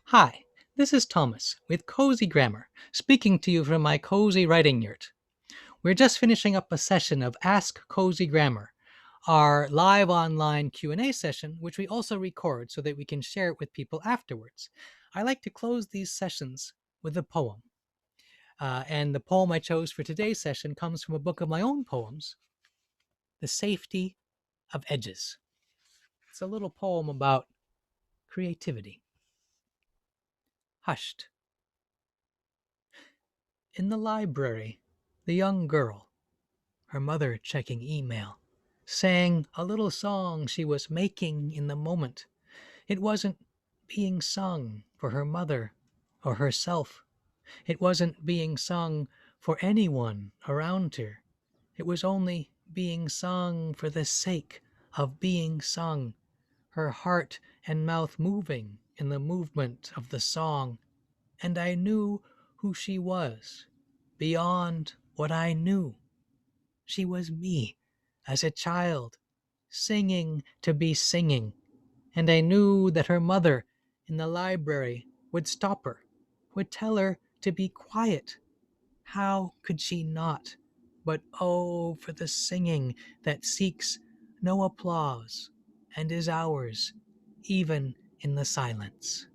Hi, this is Thomas with Cozy Grammar, speaking to you from my cozy writing yurt. We're just finishing up a session of Ask Cozy Grammar, our live online Q&A session, which we also record so that we can share it with people afterwards. I like to close these sessions with a poem. And the poem I chose for today's session comes from a book of my own poems, The Safety of Edges. It's a little poem about creativity. Hushed. In the library, the young girl, her mother checking email, sang a little song she was making in the moment. It wasn't being sung for her mother or herself. It wasn't being sung for anyone around her. It was only being sung for the sake of being sung, her heart and mouth moving in the movement of the song. And I knew who she was beyond what I knew. She was me as a child, singing to be singing, and I knew that her mother in the library would stop her, would tell her to be quiet. How could she not? But oh, for the singing that seeks no applause and is ours, even in the silence.